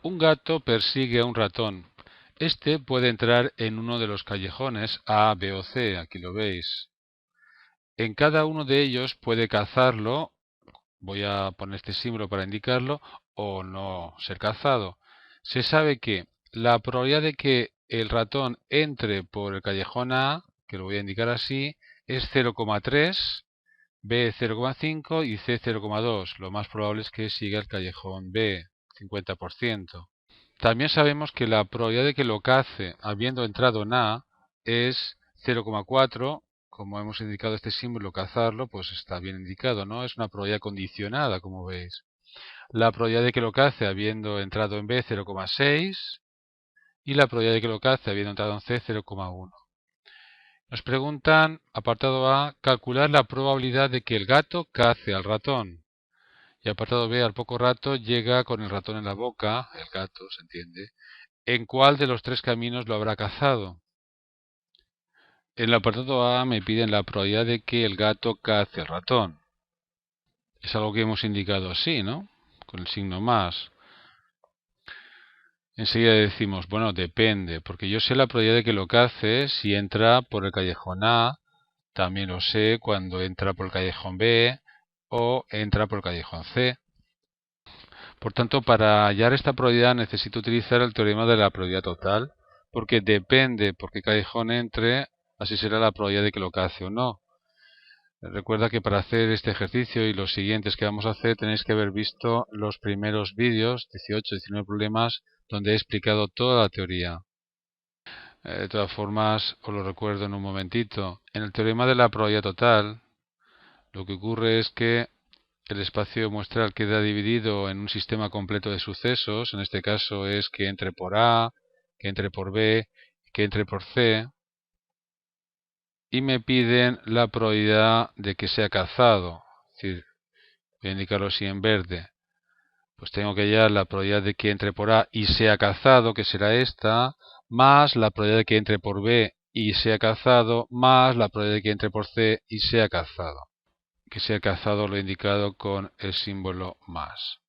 Un gato persigue a un ratón. Este puede entrar en uno de los callejones A, B o C, aquí lo veis. En cada uno de ellos puede cazarlo, voy a poner este símbolo para indicarlo, o no ser cazado. Se sabe que la probabilidad de que el ratón entre por el callejón A, que lo voy a indicar así, es 0,3, B 0,5 y C 0,2. Lo más probable es que siga el callejón B, 50%. También sabemos que la probabilidad de que lo cace habiendo entrado en A es 0,4. Como hemos indicado este símbolo, cazarlo, pues está bien indicado, ¿no? Es una probabilidad condicionada, como veis. La probabilidad de que lo cace habiendo entrado en B, 0,6. Y la probabilidad de que lo cace habiendo entrado en C, 0,1. Nos preguntan, apartado A, calcular la probabilidad de que el gato cace al ratón. Y apartado B, al poco rato llega con el ratón en la boca, el gato, ¿se entiende? ¿En cuál de los tres caminos lo habrá cazado? En el apartado A me piden la probabilidad de que el gato cace al ratón. Es algo que hemos indicado así, ¿no? Con el signo más. Enseguida decimos, bueno, depende, porque yo sé la probabilidad de que lo cace si entra por el callejón A, también lo sé cuando entra por el callejón B o entra por el callejón C. Por tanto, para hallar esta probabilidad necesito utilizar el teorema de la probabilidad total, porque depende por qué callejón entre, así será la probabilidad de que lo cace o no. Recuerda que para hacer este ejercicio y los siguientes que vamos a hacer tenéis que haber visto los primeros vídeos, 18, 19 problemas, donde he explicado toda la teoría. De todas formas, os lo recuerdo en un momentito. En el teorema de la probabilidad total, lo que ocurre es que el espacio muestral queda dividido en un sistema completo de sucesos. En este caso es que entre por A, que entre por B, que entre por C. Y me piden la probabilidad de que sea cazado. Es decir, voy a indicarlo así en verde. Pues tengo que hallar la probabilidad de que entre por A y sea cazado, que será esta, más la probabilidad de que entre por B y sea cazado, más la probabilidad de que entre por C y sea cazado. Que sea cazado lo he indicado con el símbolo más.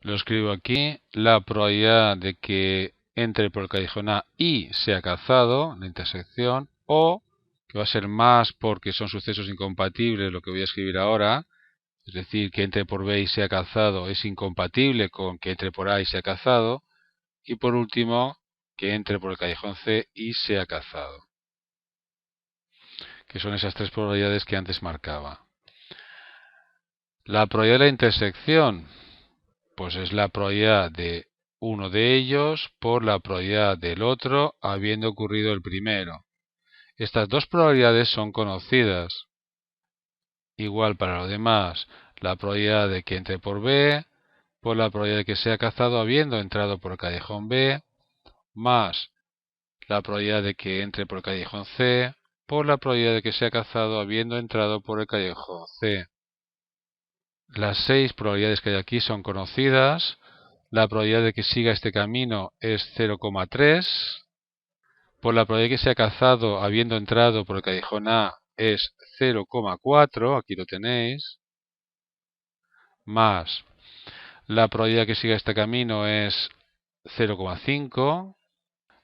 Lo escribo aquí, la probabilidad de que entre por el callejón A y sea cazado, la intersección, o, que va a ser más porque son sucesos incompatibles, lo que voy a escribir ahora, es decir, que entre por B y sea cazado es incompatible con que entre por A y sea cazado, y por último, que entre por el callejón C y sea cazado, que son esas tres probabilidades que antes marcaba. La probabilidad de la intersección, pues es la probabilidad de uno de ellos por la probabilidad del otro habiendo ocurrido el primero. Estas dos probabilidades son conocidas. Igual para lo demás, la probabilidad de que entre por B por la probabilidad de que sea cazado habiendo entrado por el callejón B, más la probabilidad de que entre por el callejón C, por la probabilidad de que sea cazado habiendo entrado por el callejón C. Las 6 probabilidades que hay aquí son conocidas. La probabilidad de que siga este camino es 0,3. Por la probabilidad de que sea cazado habiendo entrado por el callejón A es 0,4, aquí lo tenéis. Más la probabilidad de que siga este camino es 0,5.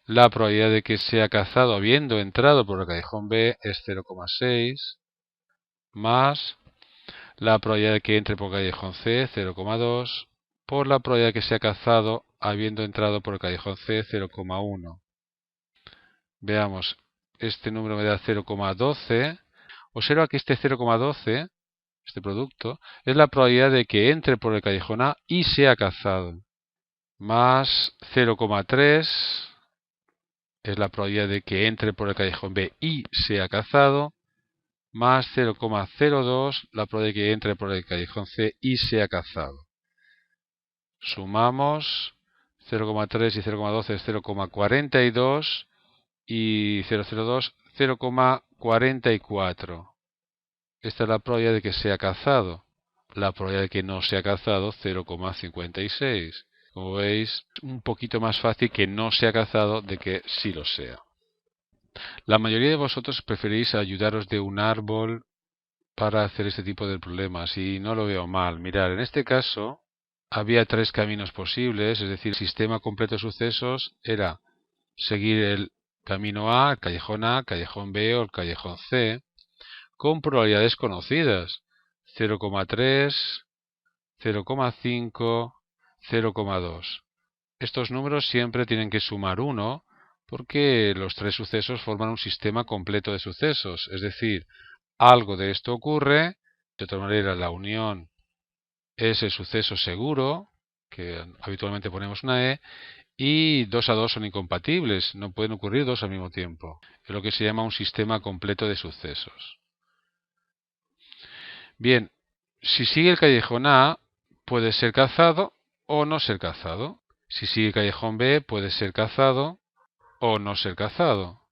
La probabilidad de que sea cazado habiendo entrado por el callejón B es 0,6. Más la probabilidad de que entre por el callejón C, 0,2. Por la probabilidad de que sea cazado habiendo entrado por el callejón C, 0,1. Veamos, este número me da 0,12. Observa que este 0,12, este producto, es la probabilidad de que entre por el callejón A y sea cazado. Más 0,3 es la probabilidad de que entre por el callejón B y sea cazado. Más 0,02 la probabilidad de que entre por el callejón C y sea cazado. Sumamos 0,3 y 0,12 es 0,42 y 0,02 0,44. Esta es la probabilidad de que sea cazado. La probabilidad de que no sea cazado 0,56. Como veis, un poquito más fácil que no sea cazado de que sí lo sea. La mayoría de vosotros preferís ayudaros de un árbol para hacer este tipo de problemas y no lo veo mal. Mirad, en este caso había tres caminos posibles, es decir, el sistema completo de sucesos era seguir el camino A, el callejón B o el callejón C, con probabilidades conocidas, 0,3, 0,5, 0,2. Estos números siempre tienen que sumar 1 porque los tres sucesos forman un sistema completo de sucesos, es decir, algo de esto ocurre, de otra manera la unión es el suceso seguro, que habitualmente ponemos una E, y 2 a 2 son incompatibles, no pueden ocurrir dos al mismo tiempo. Es lo que se llama un sistema completo de sucesos. Bien, si sigue el callejón A, puede ser cazado o no ser cazado. Si sigue el callejón B, puede ser cazado o no ser cazado.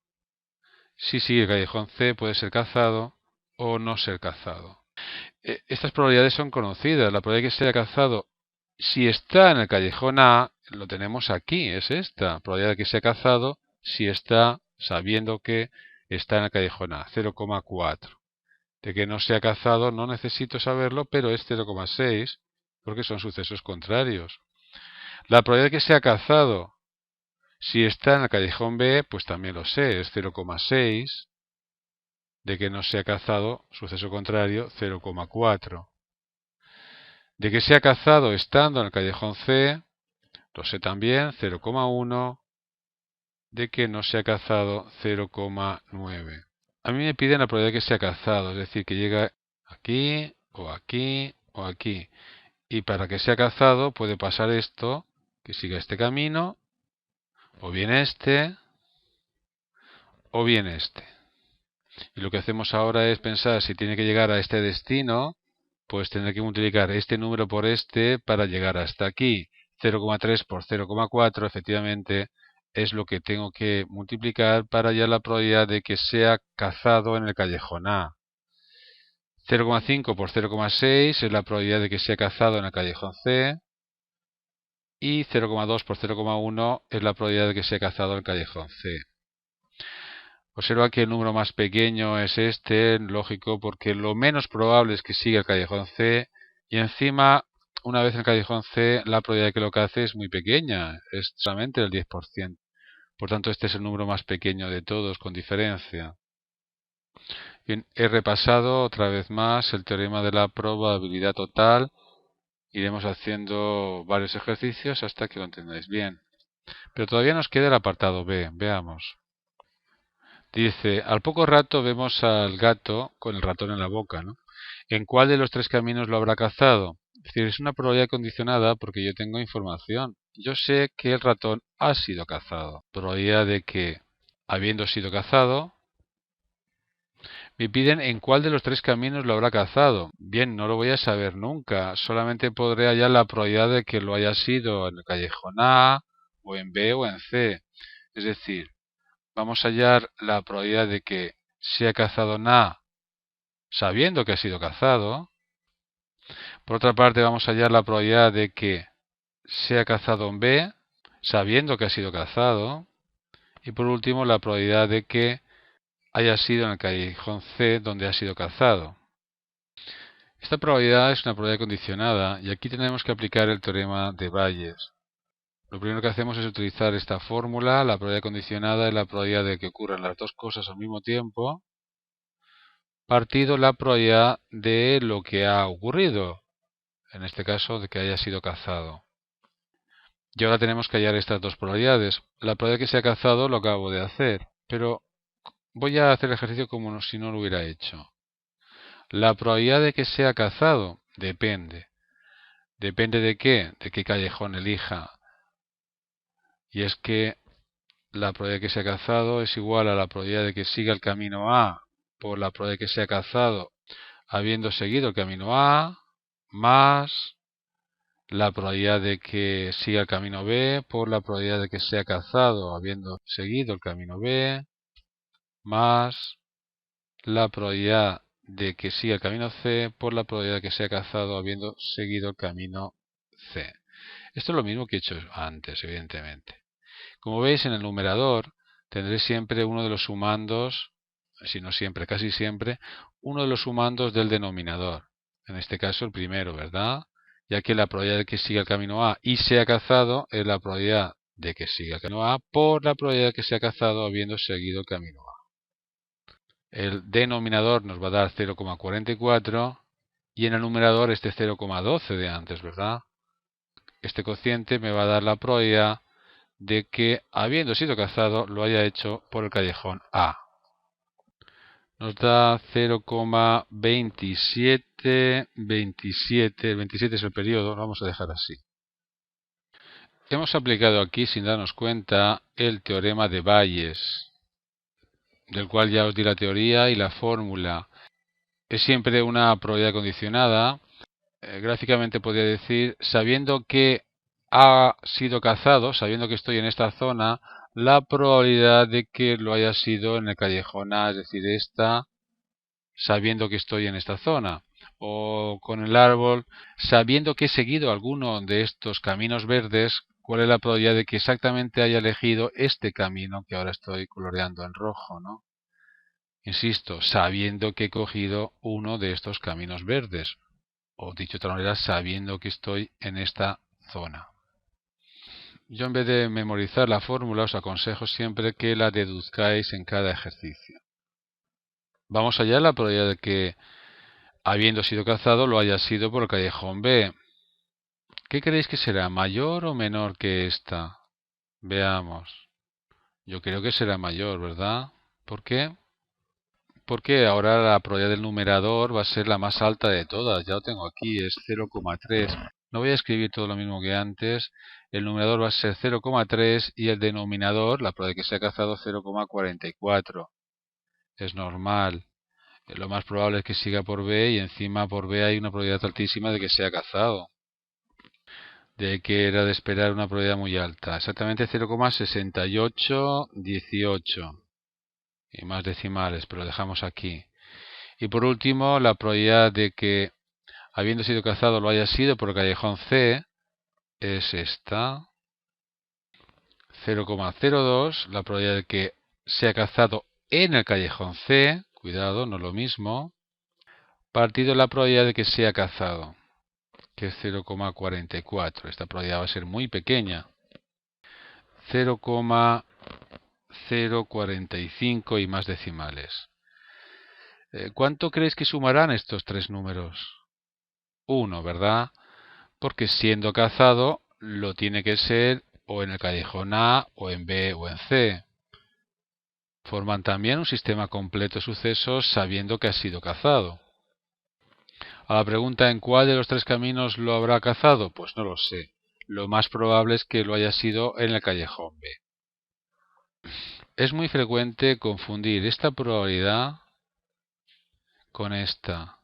Si sigue el callejón C, puede ser cazado o no ser cazado. Estas probabilidades son conocidas. La probabilidad de que sea cazado, si está en el callejón A, lo tenemos aquí, es esta. Probabilidad de que sea cazado si está sabiendo que está en el callejón A, 0,4. De que no sea cazado no necesito saberlo, pero es 0,6 porque son sucesos contrarios. La probabilidad de que sea cazado si está en el callejón B, pues también lo sé, es 0,6. De que no sea cazado, suceso contrario, 0,4. De que sea cazado estando en el callejón C, lo sé también, 0,1. De que no sea cazado, 0,9. A mí me piden la probabilidad de que sea cazado, es decir, que llega aquí, o aquí, o aquí. Y para que sea cazado puede pasar esto, que siga este camino, o bien este, o bien este. Y lo que hacemos ahora es pensar si tiene que llegar a este destino, pues tendré que multiplicar este número por este para llegar hasta aquí. 0,3 por 0,4 efectivamente es lo que tengo que multiplicar para hallar la probabilidad de que sea cazado en el callejón A. 0,5 por 0,6 es la probabilidad de que sea cazado en el callejón C. Y 0,2 por 0,1 es la probabilidad de que sea cazado en el callejón C. Observa que el número más pequeño es este, lógico, porque lo menos probable es que siga el callejón C y encima, una vez en el callejón C, la probabilidad de que lo cace es muy pequeña, es solamente el 10%. Por tanto, este es el número más pequeño de todos, con diferencia. Bien, he repasado otra vez más el teorema de la probabilidad total. Iremos haciendo varios ejercicios hasta que lo entendáis bien. Pero todavía nos queda el apartado B. Veamos. Dice, al poco rato vemos al gato con el ratón en la boca, ¿no? ¿En cuál de los tres caminos lo habrá cazado? Es decir, es una probabilidad condicionada porque yo tengo información. Yo sé que el ratón ha sido cazado. Probabilidad de que, habiendo sido cazado, me piden en cuál de los tres caminos lo habrá cazado. Bien, no lo voy a saber nunca. Solamente podré hallar la probabilidad de que lo haya sido en el callejón A, o en B, o en C. Es decir, vamos a hallar la probabilidad de que sea cazado en A sabiendo que ha sido cazado. Por otra parte, vamos a hallar la probabilidad de que sea cazado en B sabiendo que ha sido cazado. Y por último, la probabilidad de que haya sido en el callejón C donde ha sido cazado. Esta probabilidad es una probabilidad condicionada y aquí tenemos que aplicar el teorema de Bayes. Lo primero que hacemos es utilizar esta fórmula. La probabilidad condicionada es la probabilidad de que ocurran las dos cosas al mismo tiempo, partido la probabilidad de lo que ha ocurrido, en este caso de que haya sido cazado. Y ahora tenemos que hallar estas dos probabilidades. La probabilidad de que sea cazado lo acabo de hacer, pero voy a hacer el ejercicio como si no lo hubiera hecho. La probabilidad de que sea cazado depende. ¿Depende de qué? De qué callejón elija. Y es que la probabilidad de que sea cazado es igual a la probabilidad de que siga el camino A por la probabilidad de que sea cazado habiendo seguido el camino A, más la probabilidad de que siga el camino B por la probabilidad de que sea cazado habiendo seguido el camino B, más la probabilidad de que siga el camino C por la probabilidad de que sea cazado habiendo seguido el camino C. Esto es lo mismo que he hecho antes, evidentemente. Como veis, en el numerador tendré siempre uno de los sumandos, si no siempre, casi siempre, uno de los sumandos del denominador. En este caso el primero, ¿verdad? ya que la probabilidad de que siga el camino A y sea cazado es la probabilidad de que siga el camino A por la probabilidad de que sea cazado habiendo seguido el camino A. El denominador nos va a dar 0,44 y en el numerador este 0,12 de antes, ¿verdad? Este cociente me va a dar la probabilidad de que, habiendo sido cazado, lo haya hecho por el callejón A. Nos da 0,2727. El 27 es el periodo, lo vamos a dejar así. Hemos aplicado aquí, sin darnos cuenta, el teorema de Bayes, del cual ya os di la teoría y la fórmula. Es siempre una probabilidad condicionada. Gráficamente podría decir, sabiendo que ha sido cazado, sabiendo que estoy en esta zona, la probabilidad de que lo haya sido en el callejón A, es decir, esta, sabiendo que estoy en esta zona. O con el árbol, sabiendo que he seguido alguno de estos caminos verdes, cuál es la probabilidad de que exactamente haya elegido este camino que ahora estoy coloreando en rojo, ¿no? Insisto, sabiendo que he cogido uno de estos caminos verdes, o dicho de otra manera, sabiendo que estoy en esta zona. Yo en vez de memorizar la fórmula os aconsejo siempre que la deduzcáis en cada ejercicio. Vamos allá, la probabilidad de que habiendo sido cazado lo haya sido por el callejón B. ¿Qué creéis que será? ¿Mayor o menor que esta? Veamos. Yo creo que será mayor, ¿verdad? ¿Por qué? Porque ahora la probabilidad del numerador va a ser la más alta de todas. Ya lo tengo aquí, es 0,3. No voy a escribir todo lo mismo que antes. El numerador va a ser 0,3 y el denominador, la probabilidad de que sea cazado, 0,44. Es normal. Lo más probable es que siga por B y encima por B hay una probabilidad altísima de que sea cazado. De que era de esperar una probabilidad muy alta. Exactamente 0,6818. Y más decimales, pero lo dejamos aquí. Y por último, la probabilidad de que, habiendo sido cazado, lo haya sido por el callejón C es esta. 0,02. La probabilidad de que sea cazado en el callejón C, cuidado, no es lo mismo, partido la probabilidad de que sea cazado, que es 0,44. Esta probabilidad va a ser muy pequeña. 0,045 y más decimales. ¿Cuánto creéis que sumarán estos tres números? 1, ¿verdad? Porque siendo cazado lo tiene que ser o en el callejón A, o en B, o en C. Forman también un sistema completo de sucesos sabiendo que ha sido cazado. A la pregunta ¿en cuál de los tres caminos lo habrá cazado? Pues no lo sé. Lo más probable es que lo haya sido en el callejón B. Es muy frecuente confundir esta probabilidad con esta.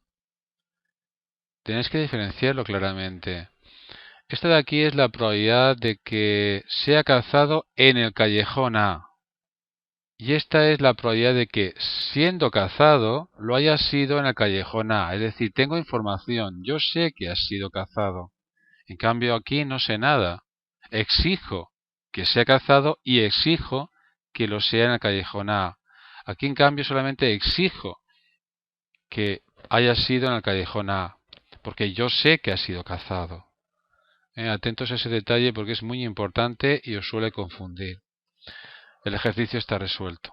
Tenéis que diferenciarlo claramente. Esta de aquí es la probabilidad de que sea cazado en el callejón A. Y esta es la probabilidad de que, siendo cazado, lo haya sido en el callejón A. Es decir, tengo información, yo sé que ha sido cazado. En cambio aquí no sé nada. Exijo que sea cazado y exijo que lo sea en el callejón A. Aquí en cambio solamente exijo que haya sido en el callejón A, porque yo sé que ha sido cazado. Atentos a ese detalle porque es muy importante y os suele confundir. El ejercicio está resuelto.